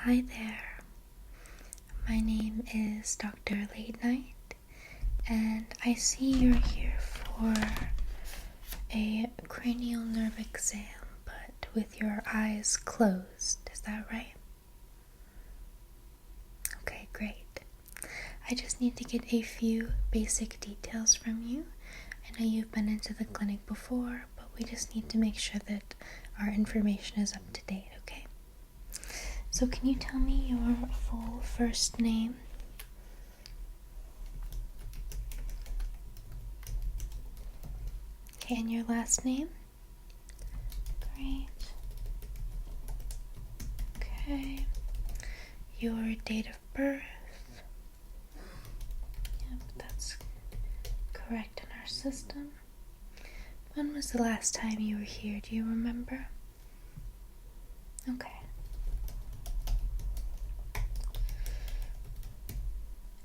Hi there. My name is Dr. Late Night, and I see you're here for a cranial nerve exam, but with your eyes closed. Is that right? Okay, great. I just need to get a few basic details from you. I know you've been into the clinic before, but we just need to make sure that our information is up to date, okay? So can you tell me your full first name? Okay, and your last name? Great. Okay. Your date of birth? Yep, that's correct in our system. When was the last time you were here? Do you remember? Okay.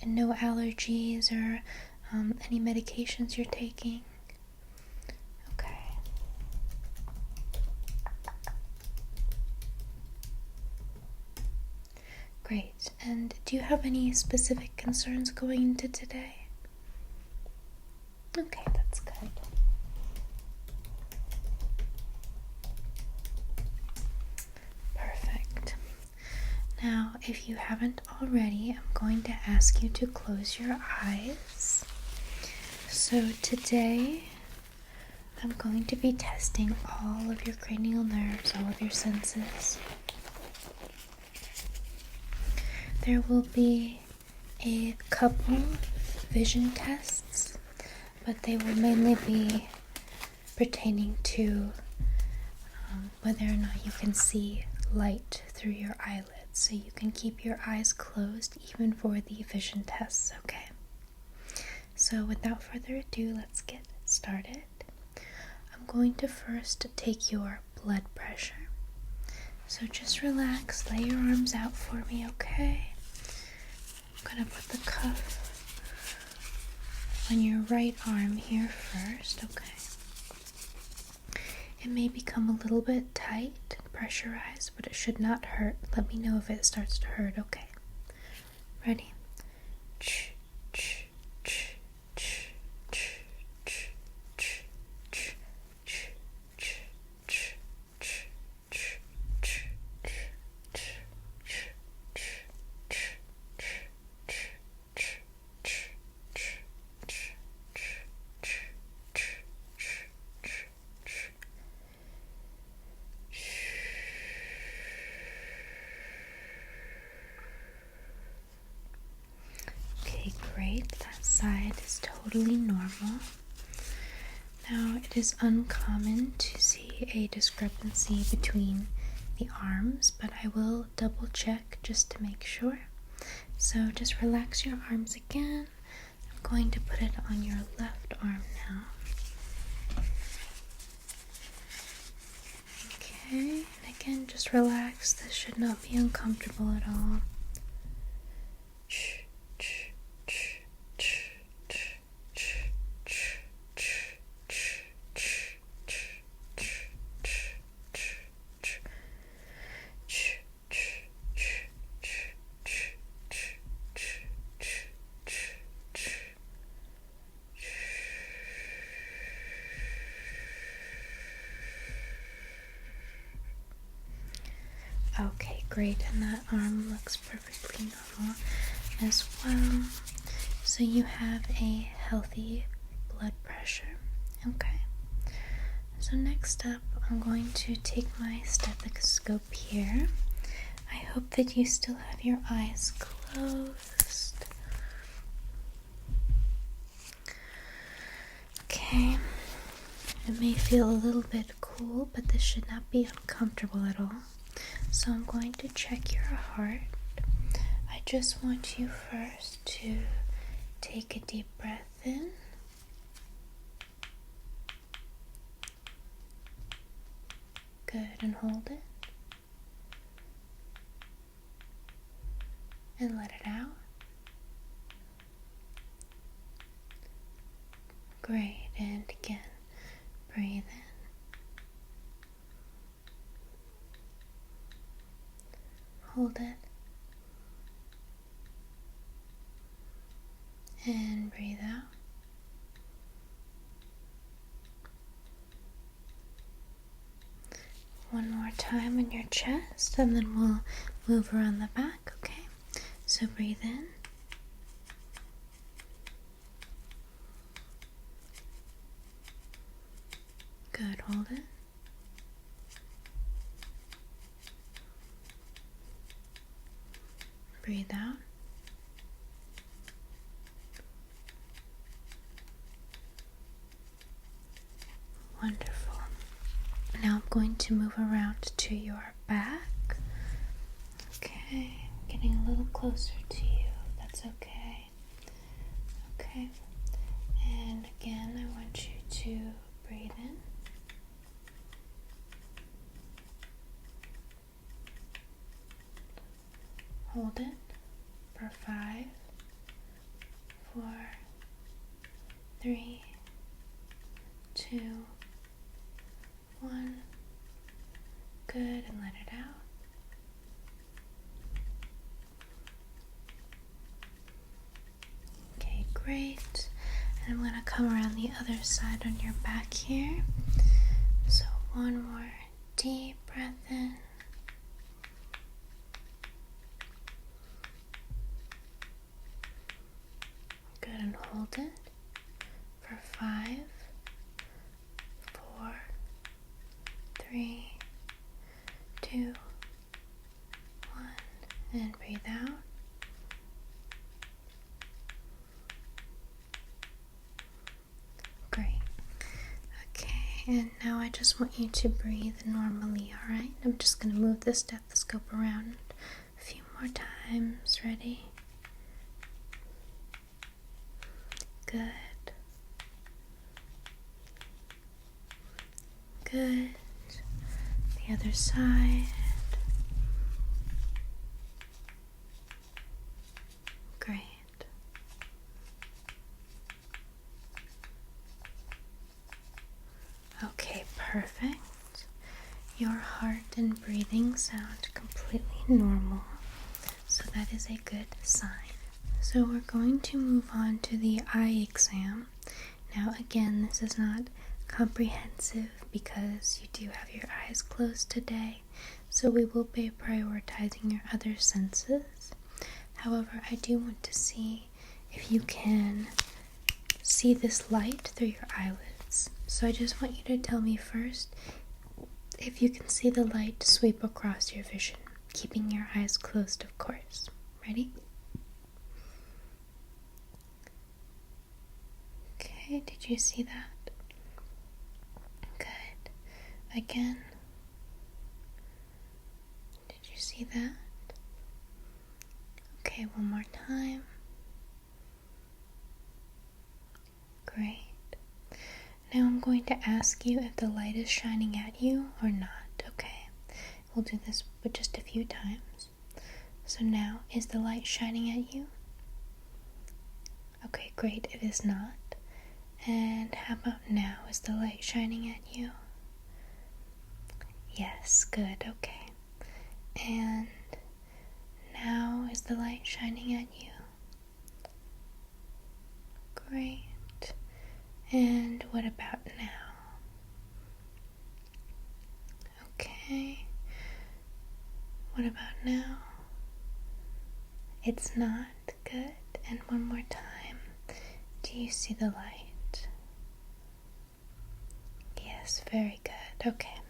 And no allergies or any medications you're taking? Okay. Great. And do you have any specific concerns going into today? Okay, that's good. Perfect. Now, if you haven't already, I'm going to ask you to close your eyes. So today, I'm going to be testing all of your cranial nerves, all of your senses. There will be a couple vision tests, but they will mainly be pertaining to whether or not you can see light through your eyelids. So you can keep your eyes closed even for the vision tests, okay? So without further ado, let's get started. I'm going to first take your blood pressure. So just relax, lay your arms out for me, okay? I'm gonna put the cuff on your right arm here first, okay? It may become a little bit tight and pressurized, but it should not hurt. Let me know if it starts to hurt, okay? Ready? Okay, great. That side is totally normal. Now, it is uncommon to see a discrepancy between the arms, but I will double check just to make sure. So just relax your arms again. I'm going to put it on your left arm now. Okay, and again, just relax. This should not be uncomfortable at all. Okay, great, and that arm looks perfectly normal as well. So you have a healthy blood pressure. Okay. So next up, I'm going to take my stethoscope here. I hope that you still have your eyes closed. Okay. It may feel a little bit cool, but this should not be uncomfortable at all. So I'm going to check your heart. I just want you first to take a deep breath in. Good, and hold it. And let it out. Great, and again, breathe in. Hold it and breathe out. One more time on your chest, and then we'll move around the back, okay? So breathe in. Good, hold it. Breathe out. Wonderful. Now I'm going to move around to your back. Okay, getting a little closer to you. That's okay. Okay. And again, I want you to breathe in. Hold it for 5, 4, 3, 2, 1. Good, and let it out. Okay, great. And I'm going to come around the other side on your back here. So one more deep breath in. Good, and hold it for 5, 4, 3, 2, 1, and breathe out. Great. Okay, and now I just want you to breathe normally, alright? I'm just going to move the stethoscope around a few more times. Ready? Good. Good. The other side. Great. Okay, perfect. Your heart and breathing sound completely normal, so that is a good sign. So we're going to move on to the eye exam. Now again, this is not comprehensive because you do have your eyes closed today, so we will be prioritizing your other senses. However, I do want to see if you can see this light through your eyelids. So I just want you to tell me first if you can see the light sweep across your vision, keeping your eyes closed, of course. Ready? Okay, did you see that? Good. Again. Did you see that? Okay, one more time. Great. Now I'm going to ask you if the light is shining at you or not, okay? We'll do this but just a few times. So now, is the light shining at you? Okay, great. It is not. And how about now? Is the light shining at you? Yes, good, okay. And now, is the light shining at you? Great. And what about now? Okay. What about now? It's not. Good. And one more time. Do you see the light? Yes, very good. Okay.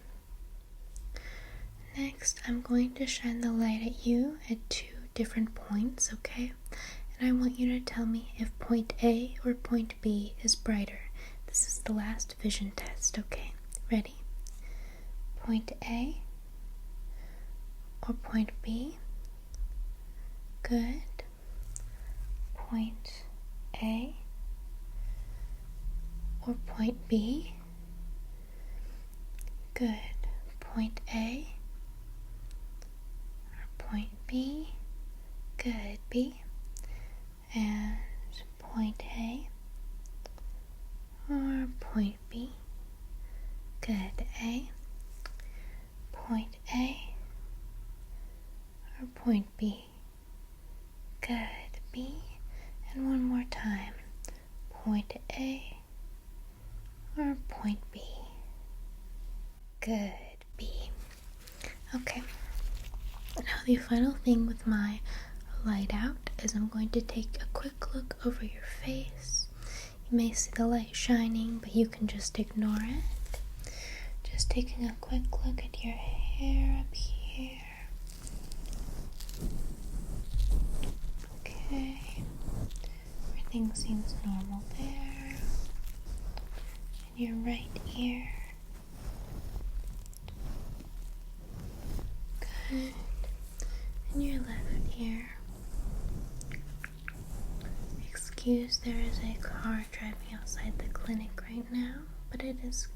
Next, I'm going to shine the light at you at 2 different points, okay? And I want you to tell me if point A or point B is brighter. This is the last vision test, okay? Ready? Point A or point B? Good. Point A or point B? Good. Point A or point B? Good. B. And point A or point B? Good. A. Point A or point B? Good. B. And one more time. Point A or point B? Good, B. Okay. Now the final thing with my light out is I'm going to take a quick look over your face. You may see the light shining, but you can just ignore it. Just taking a quick look at your hair up here. Okay. Everything seems normal there. And your right ear. Good. And your left ear. Excuse, there is a car driving outside the clinic right now, but it is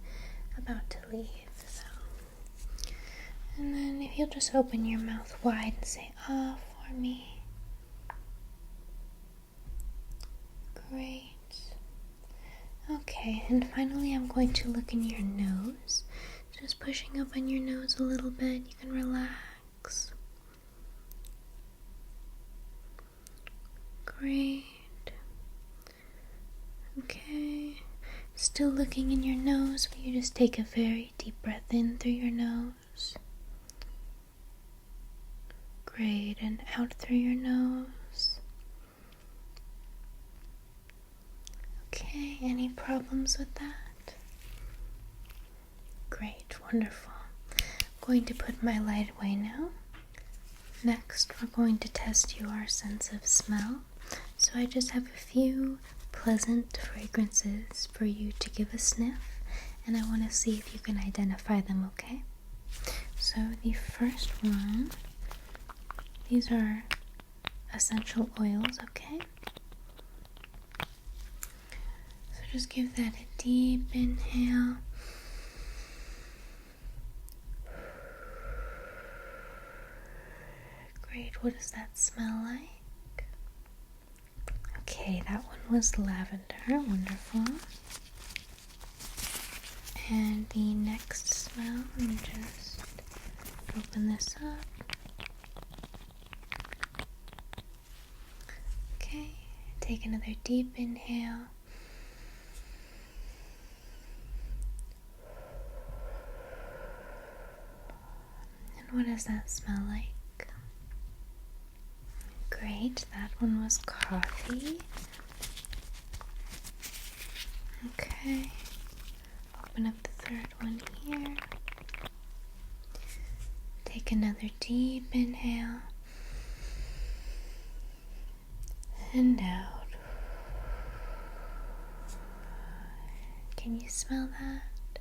about to leave, so. And then if you'll just open your mouth wide and say "ah" for me. Great. Okay, and finally I'm going to look in your nose. Just pushing up on your nose a little bit. You can relax. Great. Okay. Still looking in your nose. Will you just take a very deep breath in through your nose? Great. And out through your nose. Okay. Any problems with that? Great. Wonderful. I'm going to put my light away now. Next, we're going to test your sense of smell. So I just have a few pleasant fragrances for you to give a sniff, and I want to see if you can identify them, okay? So the first one, these are essential oils, okay? So just give that a deep inhale. Great, what does that smell like? Okay, that one was lavender. Wonderful. And the next smell, let me just open this up. Okay, take another deep inhale. And what does that smell like? Great, that one was coffee. Okay, open up the third one here. Take another deep inhale. And out. Can you smell that?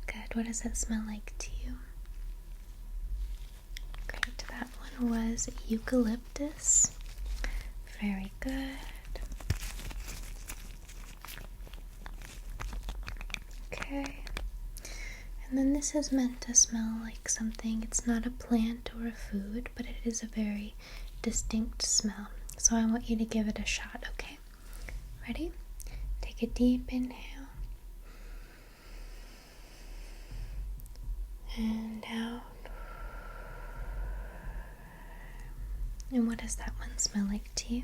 Good, what does that smell like to you? Great, that one was eucalyptus. Very good. Okay. And then this is meant to smell like something. It's not a plant or a food, but it is a very distinct smell. So I want you to give it a shot, okay? Ready? Take a deep inhale. And out. And what does that one smell like to you?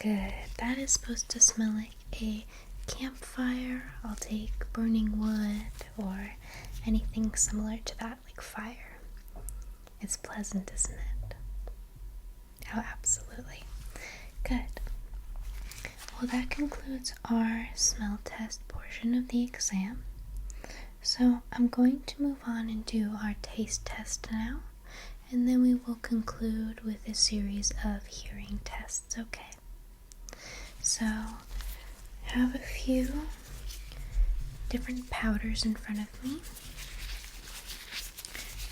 Good. That is supposed to smell like a campfire. I'll take burning wood or anything similar to that, like fire. It's pleasant, isn't it? Oh, absolutely. Good. Well, that concludes our smell test portion of the exam. So I'm going to move on and do our taste test now, and then we will conclude with a series of hearing tests, okay? So I have a few different powders in front of me,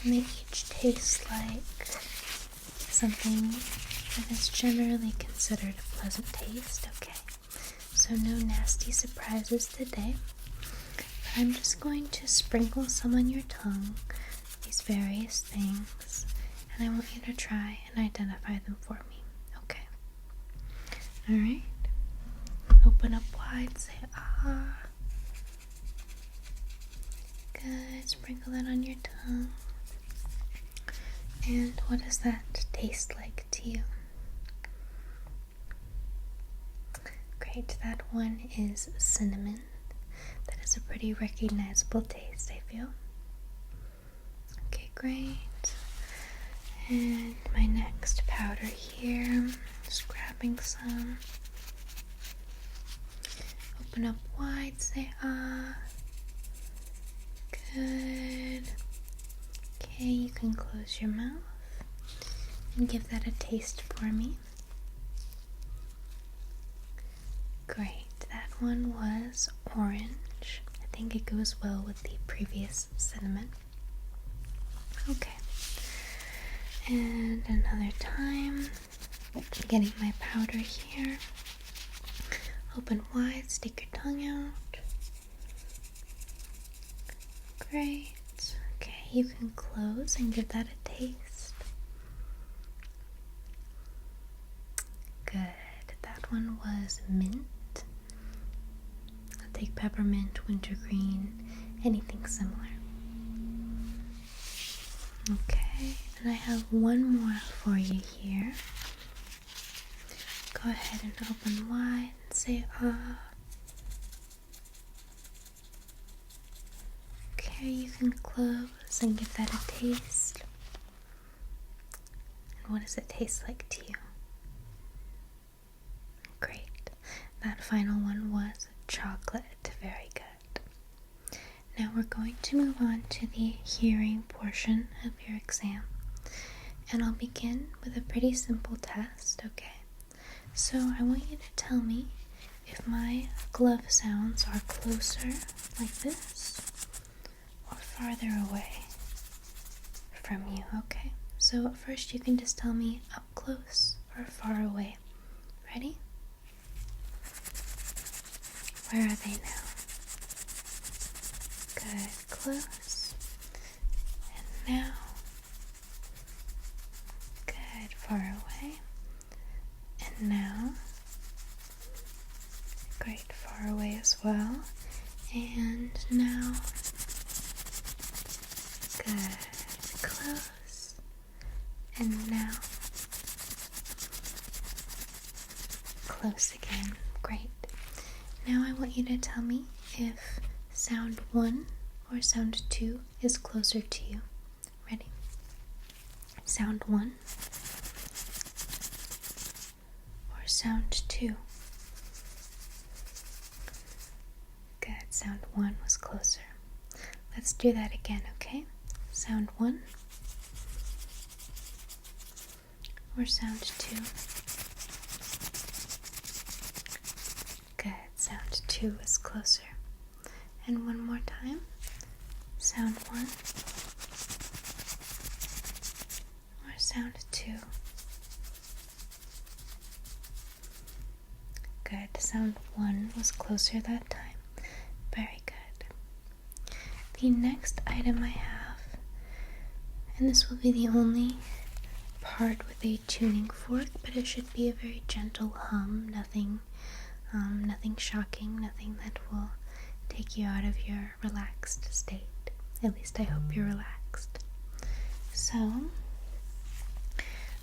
and they each taste like something that is generally considered a pleasant taste, okay? So no nasty surprises today. But I'm just going to sprinkle some on your tongue, these various things, and I want you to try and identify them for me, okay? Alright? Open up wide, say ah. Good, sprinkle that on your tongue. And what does that taste like to you? Great, that one is cinnamon. That is a pretty recognizable taste, I feel. Okay, great. And my next powder here, just grabbing some. Open up wide, say ah. Good. Okay, you can close your mouth and give that a taste for me. Great, that one was orange. I think it goes well with the previous cinnamon. Okay. And another time, getting my powder here. Open wide, stick your tongue out. Great. Okay, you can close and give that a taste. Good. That one was mint. I'll take peppermint, wintergreen, anything similar. Okay, and I have one more for you here. Go ahead and open wide and say ah. Okay, you can close and give that a taste. And what does it taste like to you? Great. That final one was chocolate. Very good. Now we're going to move on to the hearing portion of your exam. And I'll begin with a pretty simple test, okay? So I want you to tell me if my glove sounds are closer, like this, or farther away from you, okay? So first you can just tell me up close or far away. Ready? Where are they now? Good, close. And now, good, far away. And now, great, far away as well. And now, good, close. And now, close again. Great. Now I want you to tell me if sound 1 or sound 2 is closer to you. Ready? Sound 1 or sound 2? Good. Sound 1 was closer. Let's do that again, okay? Sound 1 or sound 2? Good. Sound 2 is closer. And one more time. Sound 1 or sound 2? Good. Sound 1 was closer that time. Very good. The next item I have, and this will be the only part with a tuning fork, but it should be a very gentle hum, nothing shocking, nothing that will take you out of your relaxed state. At least I hope you're relaxed. So, I'm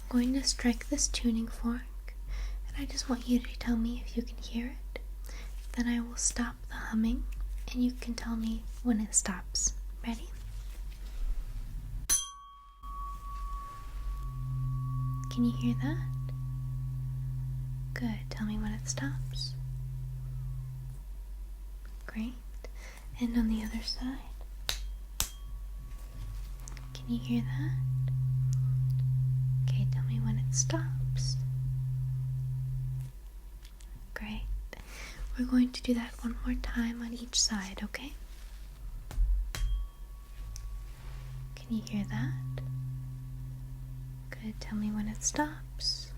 going to strike this tuning fork, and I just want you to tell me if you can hear it. Then I will stop the humming, and you can tell me when it stops. Ready? Can you hear that? Good. Tell me when it stops. Great. And on the other side. Can you hear that? Okay, tell me when it stops. Great. We're going to do that one more time on each side, okay? Can you hear that? Good. Tell me when it stops.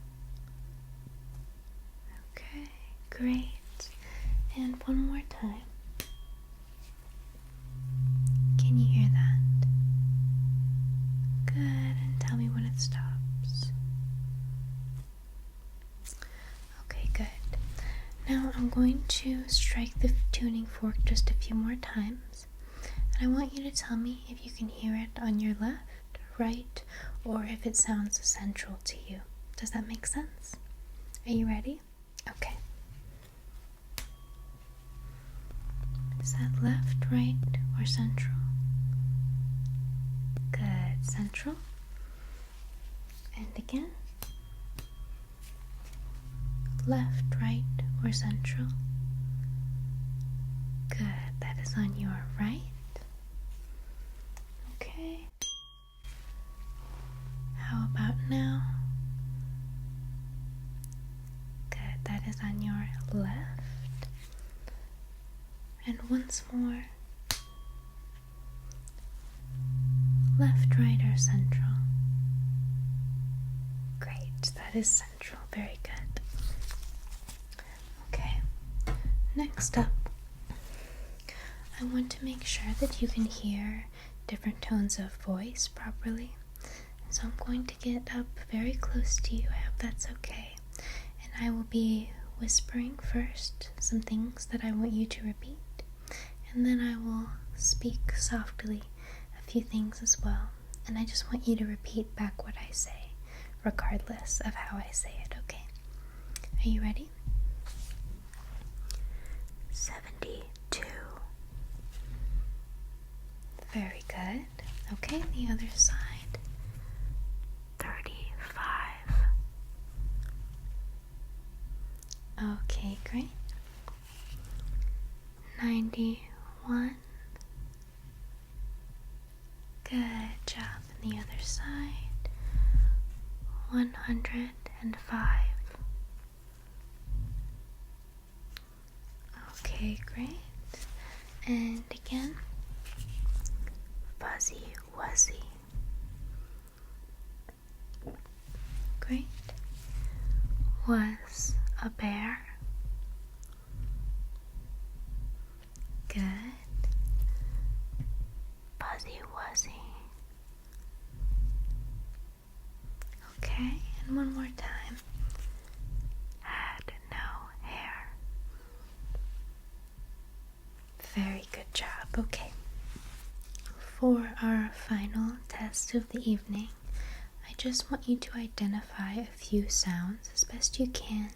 Okay, great. And one more time. Can you hear that? Good. And tell me when it stops. Okay, good. Now I'm going to strike the tuning fork just a few more times. And I want you to tell me if you can hear it on your left, right, or if it sounds central to you. Does that make sense? Are you ready? Okay. Is that left, right, or central? Good. Central. And again. Left, right, or central? Good. That is on your right. Okay. How about now? Good. That is on your left. And once more. Left, right, or central? Great. That is central. Very good. Okay. Next up, I want to make sure that you can hear different tones of voice properly. So I'm going to get up very close to you. I hope that's okay. And I will be whispering first some things that I want you to repeat. And then I will speak softly a few things as well. And I just want you to repeat back what I say, regardless of how I say it, okay? Are you ready? 72. Very good. Okay, the other side. 35. Okay, great. 91. Good job. And the other side. 105. Okay, great. And again. Fuzzy wuzzy. Great. Was a bear. Good. Fuzzy wuzzy. Okay, and one more time. Had no hair. Very good job. Okay. For our final test of the evening, I just want you to identify a few sounds as best you can,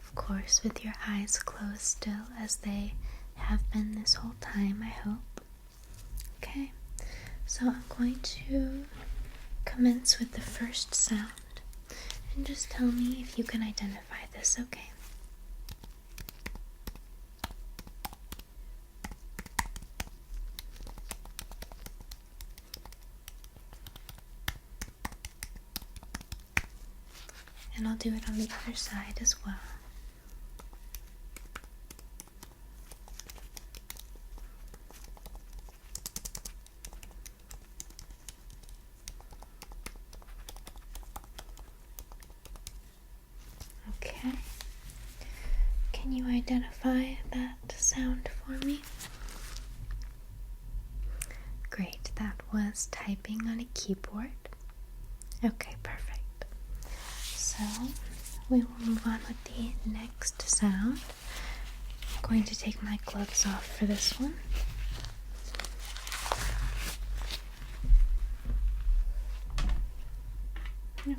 of course with your eyes closed still as they have been this whole time, I hope. Okay, so I'm going to commence with the first sound, and just tell me if you can identify this, okay? And I'll do it on the other side as well. Okay. Can you identify that sound for me? Great, that was typing on a keyboard. Okay, perfect. So, we will move on with the next sound. I'm going to take my gloves off for this one. Okay.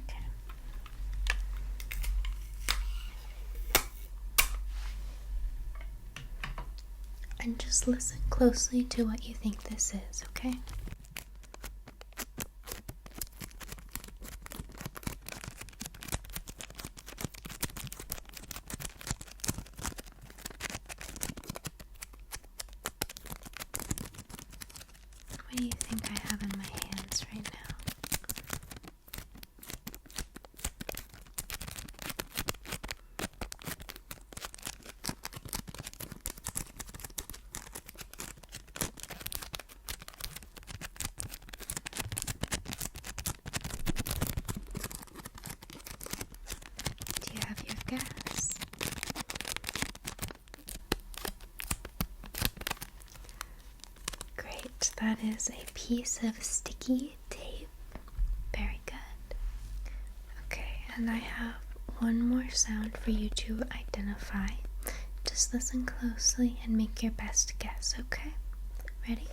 And just listen closely to what you think this is, okay? What do you think I have in my hands right now? Do you have your guess? Great, that is a piece of sticky tape. Very good. Okay, and I have one more sound for you to identify. Just listen closely and make your best guess, okay? Ready?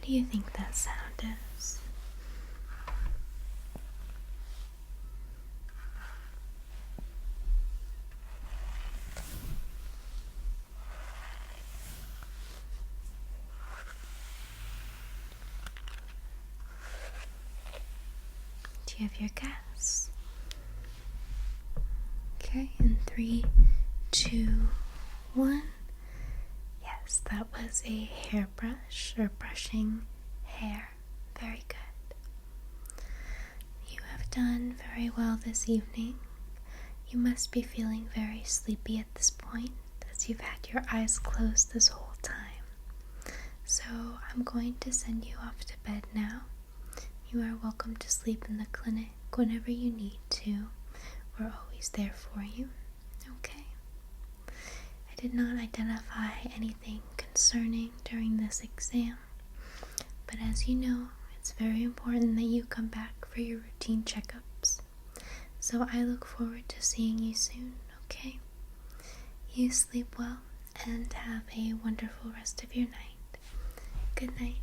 do you think that sound is? Do you have your guess? Okay, in 3, 2, 1. Yes, that was a hairbrush or brushing hair. Very good. You have done very well this evening. You must be feeling very sleepy at this point, as you've had your eyes closed this whole time. So I'm going to send you off to bed now. You are welcome to sleep in the clinic whenever you need to. We're always there for you. Okay? I did not identify anything concerning during this exam, but as you know, it's very important that you come back for your routine checkups. So I look forward to seeing you soon, okay? You sleep well and have a wonderful rest of your night. Good night.